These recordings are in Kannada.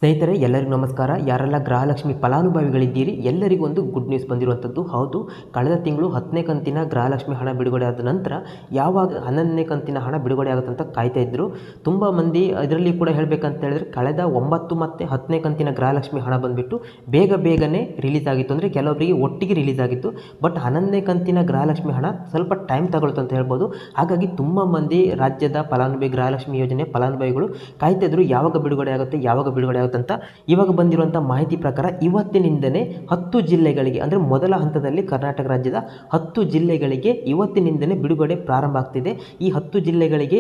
ಸ್ನೇಹಿತರೆ, ಎಲ್ಲರಿಗೂ ನಮಸ್ಕಾರ. ಯಾರೆಲ್ಲ ಗೃಹಲಕ್ಷ್ಮಿ ಫಲಾನುಭವಿಗಳಿದ್ದೀರಿ ಎಲ್ಲರಿಗೂ ಒಂದು ಗುಡ್ ನ್ಯೂಸ್ ಬಂದಿರುವಂಥದ್ದು. ಹೌದು, ಕಳೆದ ತಿಂಗಳು 10ನೇ ಕಂತಿನ ಗೃಹಲಕ್ಷ್ಮಿ ಹಣ ಬಿಡುಗಡೆ ಆದ ನಂತರ ಯಾವಾಗ 11ನೇ ಕಂತಿನ ಹಣ ಬಿಡುಗಡೆ ಆಗುತ್ತಂತ ಕಾಯ್ತಾ ಇದ್ದರು ತುಂಬ ಮಂದಿ. ಇದರಲ್ಲಿ ಕೂಡ ಹೇಳಬೇಕಂತ ಹೇಳಿದ್ರೆ ಕಳೆದ 9 ಮತ್ತು 10ನೇ ಕಂತಿನ ಗೃಹಲಕ್ಷ್ಮಿ ಹಣ ಬಂದುಬಿಟ್ಟು ಬೇಗನೆ ರಿಲೀಸ್ ಆಗಿತ್ತು. ಅಂದರೆ ಕೆಲವರಿಗೆ ಒಟ್ಟಿಗೆ ರಿಲೀಸ್ ಆಗಿತ್ತು. ಬಟ್ 11ನೇ ಕಂತಿನ ಗೃಹಲಕ್ಷ್ಮಿ ಹಣ ಸ್ವಲ್ಪ ಟೈಮ್ ತಗೊಳ್ತು ಅಂತ ಹೇಳ್ಬೋದು. ಹಾಗಾಗಿ ತುಂಬ ಮಂದಿ ರಾಜ್ಯದ ಫಲಾನುಭವಿ ಗೃಹಲಕ್ಷ್ಮಿ ಯೋಜನೆ ಫಲಾನುಭವಿಗಳು ಕಾಯ್ತಾ ಇದ್ರು ಯಾವಾಗ ಬಿಡುಗಡೆ ಆಗುತ್ತೆ ಅಂತ. ಇವಾಗ ಬಂದಿರುವಂಥ ಮಾಹಿತಿ ಪ್ರಕಾರ ಇವತ್ತಿನಿಂದನೇ 10 ಜಿಲ್ಲೆಗಳಿಗೆ, ಅಂದರೆ ಮೊದಲ ಹಂತದಲ್ಲಿ ಕರ್ನಾಟಕ ರಾಜ್ಯದ 10 ಜಿಲ್ಲೆಗಳಿಗೆ ಇವತ್ತಿನಿಂದನೇ ಬಿಡುಗಡೆ ಪ್ರಾರಂಭ ಆಗ್ತಿದೆ. ಈ 10 ಜಿಲ್ಲೆಗಳಿಗೆ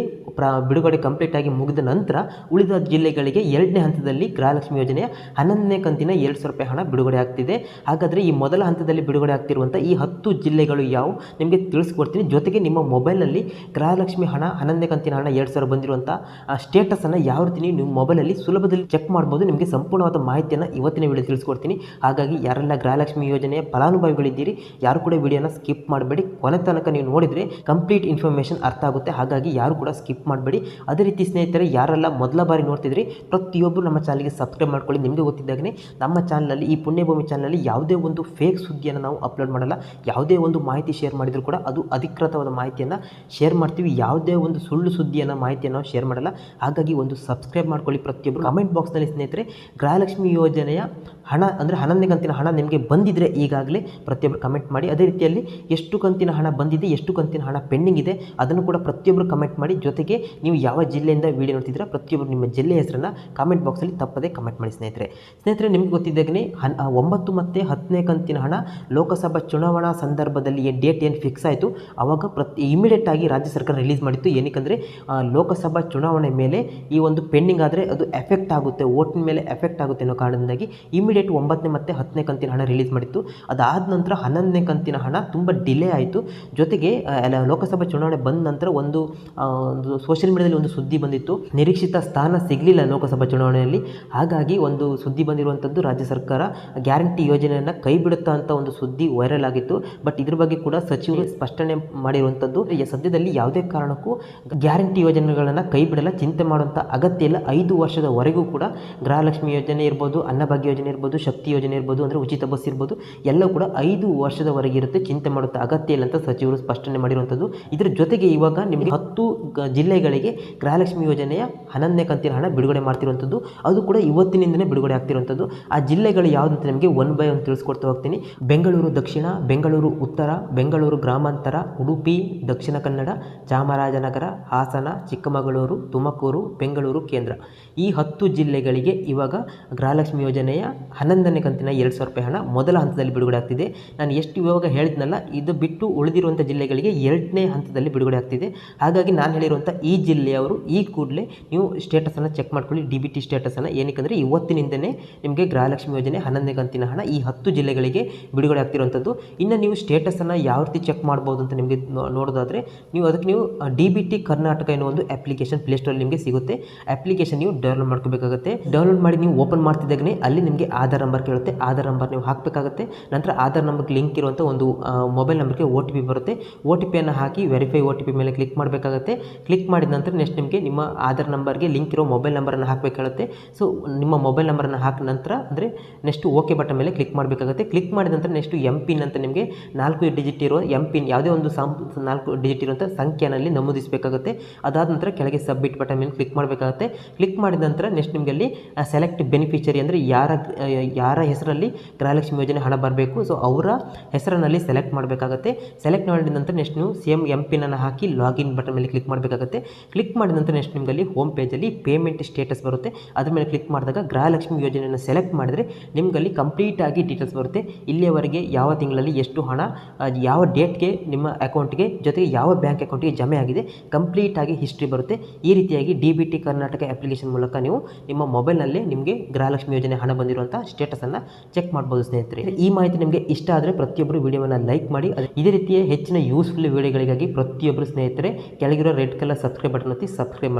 ಬಿಡುಗಡೆ ಕಂಪ್ಲೀಟ್ ಆಗಿ ಮುಗಿದ ನಂತರ ಉಳಿದ ಜಿಲ್ಲೆಗಳಿಗೆ 2ನೇ ಹಂತದಲ್ಲಿ ಗೃಹಲಕ್ಷ್ಮಿ ಯೋಜನೆಯ 11ನೇ ಕಂತಿನ 2,000 ರೂಪಾಯಿ ಹಣ ಬಿಡುಗಡೆ ಆಗ್ತಿದೆ. ಹಾಗಾದರೆ ಈ ಮೊದಲ ಹಂತದಲ್ಲಿ ಬಿಡುಗಡೆ ಆಗ್ತಿರುವಂಥ ಈ 10 ಜಿಲ್ಲೆಗಳು ಯಾವುವು ನಿಮಗೆ ತಿಳಿಸ್ಕೊಡ್ತೀನಿ. ಜೊತೆಗೆ ನಿಮ್ಮ ಮೊಬೈಲ್ನಲ್ಲಿ ಗೃಹಲಕ್ಷ್ಮಿ ಹಣ 11ನೇ ಕಂತಿನ ಹಣ 2,000 ಬಂದಿರುವಂಥ ಸ್ಟೇಟಸನ್ನು ಯಾವ ರೀತಿ ನೀವು ಮೊಬೈಲಲ್ಲಿ ಸುಲಭದಲ್ಲಿ ಚೆಕ್ ಮಾಡ್ಬೋದು, ನಿಮಗೆ ಸಂಪೂರ್ಣವಾದ ಮಾಹಿತಿಯನ್ನು ಇವತ್ತಿನ ವಿಡಿಯೋ ತಿಳಿಸ್ಕೊಡ್ತೀನಿ. ಹಾಗಾಗಿ ಯಾರೆಲ್ಲ ಗೃಹಲಕ್ಷ್ಮಿ ಯೋಜನೆಯ ಫಲಾನುಭವಿಗಳಿದ್ದೀರಿ ಯಾರು ಕೂಡ ವಿಡಿಯೋನ ಸ್ಕಿಪ್ ಮಾಡಬೇಡಿ. ಕೊನೆ ತನಕ ನೀವು ನೋಡಿದರೆ ಕಂಪ್ಲೀಟ್ ಇನ್ಫಾರ್ಮೇಷನ್ ಅರ್ಥ ಆಗುತ್ತೆ. ಹಾಗಾಗಿ ಯಾರು ಕೂಡ ಸ್ಕಿಪ್ ಮಾಡಬೇಡಿ. ಅದೇ ರೀತಿ ಸ್ನೇಹಿತರೆ, ಯಾರೆಲ್ಲ ಮೊದಲ ಬಾರಿ ನೋಡ್ತಿದ್ರಿ ಪ್ರತಿಯೊಬ್ಬರು ನಮ್ಮ ಚಾನಲ್ಗೆ ಸಬ್ಸ್ಕ್ರೈಬ್ ಮಾಡ್ಕೊಳ್ಳಿ. ನಿಮಗೆ ಗೊತ್ತಿದ್ದಾಗಲೇ ನಮ್ಮ ಚಾನಲಲ್ಲಿ, ಈ ಪುಣ್ಯಭೂಮಿ ಚಾನಲಲ್ಲಿ ಯಾವುದೇ ಒಂದು ಫೇಕ್ ಸುದ್ದಿಯನ್ನು ನಾವು ಅಪ್ಲೋಡ್ ಮಾಡಲ್ಲ. ಯಾವುದೇ ಒಂದು ಮಾಹಿತಿ ಶೇರ್ ಮಾಡಿದರೂ ಕೂಡ ಅದು ಅಧಿಕೃತವಾದ ಮಾಹಿತಿಯನ್ನು ಶೇರ್ ಮಾಡ್ತೀವಿ. ಯಾವುದೇ ಒಂದು ಸುಳ್ಳು ಸುದ್ದಿಯನ್ನು ಮಾಹಿತಿಯನ್ನು ನಾವು ಶೇರ್ ಮಾಡಲ್ಲ. ಹಾಗಾಗಿ ಒಂದು ಸಬ್ಸ್ಕ್ರೈಬ್ ಮಾಡ್ಕೊಳ್ಳಿ ಪ್ರತಿಯೊಬ್ಬರು. ಕಮೆಂಟ್ ಬಾಕ್ಸ್ನಲ್ಲಿ ಸ್ನೇಹಿತರೆ, ಗೃಹಲಕ್ಷ್ಮಿ ಯೋಜನೆಯ ಹಣ ಅಂದರೆ 11ನೇ ಕಂತಿನ ಹಣ ನಿಮಗೆ ಬಂದಿದ್ದರೆ ಈಗಾಗಲೇ ಪ್ರತಿಯೊಬ್ಬರು ಕಮೆಂಟ್ ಮಾಡಿ. ಅದೇ ರೀತಿಯಲ್ಲಿ ಎಷ್ಟು ಕಂತಿನ ಹಣ ಬಂದಿದೆ, ಎಷ್ಟು ಕಂತಿನ ಹಣ ಪೆಂಡಿಂಗ್ ಇದೆ ಅದನ್ನು ಕೂಡ ಪ್ರತಿಯೊಬ್ಬರು ಕಮೆಂಟ್ ಮಾಡಿ. ಜೊತೆಗೆ ನೀವು ಯಾವ ಜಿಲ್ಲೆಯಿಂದ ವಿಡಿಯೋ ನೋಡ್ತಿದ್ದೀರಾ ಪ್ರತಿಯೊಬ್ಬರು ನಿಮ್ಮ ಜಿಲ್ಲೆಯ ಹೆಸರನ್ನು ಕಮೆಂಟ್ ಬಾಕ್ಸಲ್ಲಿ ತಪ್ಪದೇ ಕಮೆಂಟ್ ಮಾಡಿ. ಸ್ನೇಹಿತರೆ ನಿಮಗೆ ಗೊತ್ತಿದ್ದಾಗಲೇ 9 ಮತ್ತು 10ನೇ ಕಂತಿನ ಹಣ ಲೋಕಸಭಾ ಚುನಾವಣಾ ಸಂದರ್ಭದಲ್ಲಿ ಡೇಟ್ ಏನು ಫಿಕ್ಸ್ ಆಯಿತು ಆವಾಗ ಇಮಿಡಿಯೇಟ್ ಆಗಿ ರಾಜ್ಯ ಸರ್ಕಾರ ರಿಲೀಸ್ ಮಾಡಿತ್ತು. ಏನಕ್ಕೆ ಲೋಕಸಭಾ ಚುನಾವಣೆ ಮೇಲೆ ಈ ಒಂದು ಪೆಂಡಿಂಗ್ ಆದರೆ ಅದು ಎಫೆಕ್ಟ್ ಆಗುತ್ತೆ, ಓಟಿನ ಮೇಲೆ ಎಫೆಕ್ಟ್ ಆಗುತ್ತೆ ಅನ್ನೋ ಕಾರಣದಿಂದಾಗಿ ಇಮಿಡಿಯೇಟ್ 9ನೇ ಮತ್ತು 10ನೇ ಕಂತಿನ ಹಣ ರಿಲೀಸ್ ಮಾಡಿತ್ತು. ಅದಾದ ನಂತರ 11ನೇ ಕಂತಿನ ಹಣ ತುಂಬ ಡಿಲೇ ಆಯಿತು. ಜೊತೆಗೆ ಲೋಕಸಭಾ ಚುನಾವಣೆ ಬಂದ ನಂತರ ಒಂದು ಸೋಷಿಯಲ್ ಮೀಡಿಯಾದಲ್ಲಿ ಒಂದು ಸುದ್ದಿ ಬಂದಿತ್ತು, ನಿರೀಕ್ಷಿತ ಸ್ಥಾನ ಸಿಗಲಿಲ್ಲ ಲೋಕಸಭಾ ಚುನಾವಣೆಯಲ್ಲಿ. ಹಾಗಾಗಿ ಒಂದು ಸುದ್ದಿ ಬಂದಿರುವಂಥದ್ದು, ರಾಜ್ಯ ಸರ್ಕಾರ ಗ್ಯಾರಂಟಿ ಯೋಜನೆಯನ್ನು ಕೈ ಬಿಡುತ್ತಾ ಅಂತ ಒಂದು ಸುದ್ದಿ ವೈರಲ್ ಆಗಿತ್ತು. ಬಟ್ ಇದ್ರ ಬಗ್ಗೆ ಕೂಡ ಸಚಿವರು ಸ್ಪಷ್ಟನೆ ಮಾಡಿರುವಂಥದ್ದು, ಸದ್ಯದಲ್ಲಿ ಯಾವುದೇ ಕಾರಣಕ್ಕೂ ಗ್ಯಾರಂಟಿ ಯೋಜನೆಗಳನ್ನು ಕೈ ಬಿಡಲ್ಲ, ಚಿಂತೆ ಮಾಡುವಂಥ ಅಗತ್ಯ ಇಲ್ಲ. 5 ವರ್ಷದವರೆಗೂ ಕೂಡ ಗೃಹಲಕ್ಷ್ಮಿ ಯೋಜನೆ ಇರ್ಬೋದು, ಅನ್ನಭಾಗ್ಯ ಯೋಜನೆ ಇರ್ಬೋದು, ಶಕ್ತಿ ಯೋಜನೆ ಇರ್ಬೋದು, ಅಂದರೆ ಉಚಿತ ಬಸ್ ಇರ್ಬೋದು, ಎಲ್ಲವೂ ಕೂಡ 5 ವರ್ಷದವರೆಗೆ ಇರುತ್ತೆ, ಚಿಂತೆ ಮಾಡುವಂಥ ಅಗತ್ಯ ಇಲ್ಲ ಅಂತ ಸಚಿವರು ಸ್ಪಷ್ಟನೆ ಮಾಡಿರುವಂಥದ್ದು. ಇದರ ಜೊತೆಗೆ ಇವಾಗ ನಿಮಗೆ 10 ಜಿಲ್ಲೆಗಳಿಗೆ ಗೃಹಲಕ್ಷ್ಮಿ ಯೋಜನೆಯ 11ನೇ ಕಂತಿನ ಹಣ ಬಿಡುಗಡೆ ಮಾಡ್ತಿರುವಂಥದ್ದು. ಅದು ಕೂಡ ಇವತ್ತಿನಿಂದಲೇ ಬಿಡುಗಡೆ ಆಗ್ತಿರುವಂಥದ್ದು. ಆ ಜಿಲ್ಲೆಗಳು ಯಾವುದಂತ ನಿಮಗೆ 1 ಬೈ 1 ತಿಳಿಸ್ಕೊಡ್ತಾ ಹೋಗ್ತೀನಿ. ಬೆಂಗಳೂರು ದಕ್ಷಿಣ, ಬೆಂಗಳೂರು ಉತ್ತರ, ಬೆಂಗಳೂರು ಗ್ರಾಮಾಂತರ, ಉಡುಪಿ, ದಕ್ಷಿಣ ಕನ್ನಡ, ಚಾಮರಾಜನಗರ, ಹಾಸನ, ಚಿಕ್ಕಮಗಳೂರು, ತುಮಕೂರು, ಬೆಂಗಳೂರು ಕೇಂದ್ರ. ಈ 10 ಜಿಲ್ಲೆಗಳಿಗೆ ಇವಾಗ ಗೃಹಲಕ್ಷ್ಮಿ ಯೋಜನೆಯ 11ನೇ ಕಂತಿನ 2,000 ರೂಪಾಯಿ ಹಣ ಮೊದಲ ಹಂತದಲ್ಲಿ ಬಿಡುಗಡೆ ಆಗ್ತಿದೆ. ನಾನು ಎಷ್ಟು ಇವಾಗ ಹೇಳಿದ್ನಲ್ಲ, ಇದು ಬಿಟ್ಟು ಉಳಿದಿರುವಂಥ ಜಿಲ್ಲೆಗಳಿಗೆ 2ನೇ ಹಂತದಲ್ಲಿ ಬಿಡುಗಡೆ ಆಗ್ತಿದೆ. ಹಾಗಾಗಿ ನಾನು ಹೇಳಿರುವಂಥ ಈ ಜಿಲ್ಲೆಯವರು ಈ ಕೂಡಲೇ ನೀವು ಸ್ಟೇಟಸನ್ನು ಚೆಕ್ ಮಾಡ್ಕೊಳ್ಳಿ, DBT ಸ್ಟೇಟಸನ್ನು. ಏನಕ್ಕೆ ಇವತ್ತಿನಿಂದನೇ ನಿಮಗೆ ಗೃಹಲಕ್ಷ್ಮಿ ಯೋಜನೆ 11ನೇ ಕಂತಿನ ಹಣ ಈ 10 ಜಿಲ್ಲೆಗಳಿಗೆ ಬಿಡುಗಡೆ ಆಗ್ತಿರುವಂಥದ್ದು. ಇನ್ನು ನೀವು ಸ್ಟೇಟಸನ್ನು ಯಾವ ರೀತಿ ಚೆಕ್ ಮಾಡ್ಬೋದು ಅಂತ ನಿಮಗೆ ನೋಡೋದಾದರೆ ಅದಕ್ಕೆ ನೀವು DBT ಕರ್ನಾಟಕ ಎನ್ನುವ ಒಂದು ಅಪ್ಲಿಕೇಶನ್ ಪ್ಲೇಸ್ಟೋರಲ್ಲಿ ನಿಮಗೆ ಸಿಗುತ್ತೆ. ಅಪ್ಲಿಕೇಶನ್ ನೀವು ಡೌನ್ಲೋಡ್ ಮಾಡ್ಕೋಬೇಕಾಗುತ್ತೆ. ಡೌನ್ಲೋಡ್ ಮಾಡಿ ನೀವು ಓಪನ್ ಮಾಡ್ತಿದ್ದಾಗಲೇ ಅಲ್ಲಿ ನಿಮಗೆ ಆಧಾರ್ ನಂಬರ್ ಕೇಳುತ್ತೆ. ಆಧಾರ್ ನಂಬರ್ ನೀವು ಹಾಕಬೇಕಾಗುತ್ತೆ. ನಂತರ ಆಧಾರ್ ನಂಬರ್ಗೆ ಲಿಂಕ್ ಇರುವಂಥ ಒಂದು ಮೊಬೈಲ್ ನಂಬರ್ಗೆ OTP ಬರುತ್ತೆ. OTP ಹಾಕಿ ವೆರಿಫೈ OTP ಮೇಲೆ ಕ್ಲಿಕ್ ಮಾಡಬೇಕಾಗುತ್ತೆ. ಕ್ಲಿಕ್ ಮಾಡಿದ ನಂತರ ನೆಕ್ಸ್ಟ್ ನಿಮಗೆ ನಿಮ್ಮ ಆಧಾರ್ ನಂಬರ್ಗೆ ಲಿಂಕ್ ಇರೋ ಮೊಬೈಲ್ ನಂಬರನ್ನು ಹಾಕಬೇಕಾಗುತ್ತೆ. ಸೊ ನಿಮ್ಮ ಮೊಬೈಲ್ ನಂಬರನ್ನು ಹಾಕಿದ ನಂತರ ಅಂದರೆ ನೆಕ್ಸ್ಟ್ ಓಕೆ ಬಟನ್ ಮೇಲೆ ಕ್ಲಿಕ್ ಮಾಡಬೇಕಾಗುತ್ತೆ. ಕ್ಲಿಕ್ ಮಾಡಿದ ನಂತರ ನೆಕ್ಸ್ಟ್ MPIN ಅಂತ ನಿಮಗೆ 4 ಡಿಜಿಟ್ ಇರುವ MPIN, ಯಾವುದೇ ಒಂದು 4 ಡಿಜಿಟ್ ಇರುವಂಥ ಸಂಖ್ಯೆನಲ್ಲಿ ನಮೂದಿಸಬೇಕಾಗುತ್ತೆ. ಅದಾದ ನಂತರ ಕೆಳಗೆ ಸಬ್ಮಿಟ್ ಬಟನ್ ಮೇಲೆ ಕ್ಲಿಕ್ ಮಾಡಬೇಕಾಗುತ್ತೆ. ಕ್ಲಿಕ್ ಮಾಡಿದ ನಂತರ ನೆಕ್ಸ್ಟ್ ನಿಮಗೆ ಅಲ್ಲಿ ಸೆಲೆಕ್ಟ್ ಬೆನಿಫಿಷರಿ, ಅಂದರೆ ಯಾರ ಹೆಸರಲ್ಲಿ ಗೃಹಲಕ್ಷ್ಮಿ ಯೋಜನೆ ಹಣ ಬರಬೇಕು, ಸೊ ಅವರ ಹೆಸರಿನಲ್ಲಿ ಸೆಲೆಕ್ಟ್ ಮಾಡಬೇಕಾಗುತ್ತೆ. ಸೆಲೆಕ್ಟ್ ಮಾಡಿದ ನಂತರ ನೆಕ್ಸ್ಟ್ ನೀವು ಸೇಮ್ MPIN ಹಾಕಿ ಲಾಗಿನ್ ಬಟನ್ ಮೇಲೆ ಕ್ಲಿಕ್ ಮಾಡಬೇಕಾಗುತ್ತೆ. ಕ್ಲಿಕ್ ಮಾಡಿದ ನಂತರ ನೆಕ್ಸ್ಟ್ ನಿಮಗಲ್ಲಿ ಹೋಮ್ ಪೇಜಲ್ಲಿ ಪೇಮೆಂಟ್ ಸ್ಟೇಟಸ್ ಬರುತ್ತೆ. ಅದ್ರ ಮೇಲೆ ಕ್ಲಿಕ್ ಮಾಡಿದಾಗ ಗೃಹಲಕ್ಷ್ಮಿ ಯೋಜನೆಯನ್ನು ಸೆಲೆಕ್ಟ್ ಮಾಡಿದರೆ ನಿಮಗಲ್ಲಿ ಕಂಪ್ಲೀಟಾಗಿ ಡೀಟೇಲ್ಸ್ ಬರುತ್ತೆ. ಇಲ್ಲಿಯವರೆಗೆ ಯಾವ ತಿಂಗಳಲ್ಲಿ ಎಷ್ಟು ಹಣ ಯಾವ ಡೇಟ್ಗೆ ನಿಮ್ಮ ಅಕೌಂಟ್ಗೆ, ಜೊತೆಗೆ ಯಾವ ಬ್ಯಾಂಕ್ ಅಕೌಂಟ್ಗೆ ಜಮೆ ಆಗಿದೆ, ಕಂಪ್ಲೀಟಾಗಿ ಹಿಸ್ಟ್ರಿ ಬರುತ್ತೆ. ಈ ರೀತಿಯಾಗಿ DBT ಕರ್ನಾಟಕ ಅಪ್ಲಿಕೇಶನ್ ಮೂಲಕ ನೀವು ನಿಮ್ಮ ಮೊಬೈಲ್ನಲ್ಲೇ ನಿಮಗೆ ಗೃಹಲಕ್ಷ್ಮಿ ಯೋಜನೆ ಹಣ ಬಂದಿರುವಂಥ ಸ್ಟೇಟಸನ್ನು ಚೆಕ್ ಮಾಡ್ಬೋದು. ಸ್ನೇಹಿತರೆ, ಈ ಮಾಹಿತಿ ನಿಮಗೆ ಇಷ್ಟ ಆದರೆ ಪ್ರತಿಯೊಬ್ಬರು ವಿಡಿಯೋವನ್ನು ಲೈಕ್ ಮಾಡಿ. ಇದೇ ರೀತಿಯ ಹೆಚ್ಚಿನ ಯೂಸ್ಫುಲ್ ವಿಡಿಯೋಗಳಿಗಾಗಿ ಪ್ರತಿಯೊಬ್ಬರು ಸ್ನೇಹಿತರೆ ಕೆಳಗಿರೋ ರೆಡ್ ಕಲರ್ ಸಬ್ಸ್ಕ್ರೈಬ್ ಬಟನ್ ಒತ್ತಿ ಸಬ್ಸ್ಕ್ರೈಬ್ ಮಾಡಿ.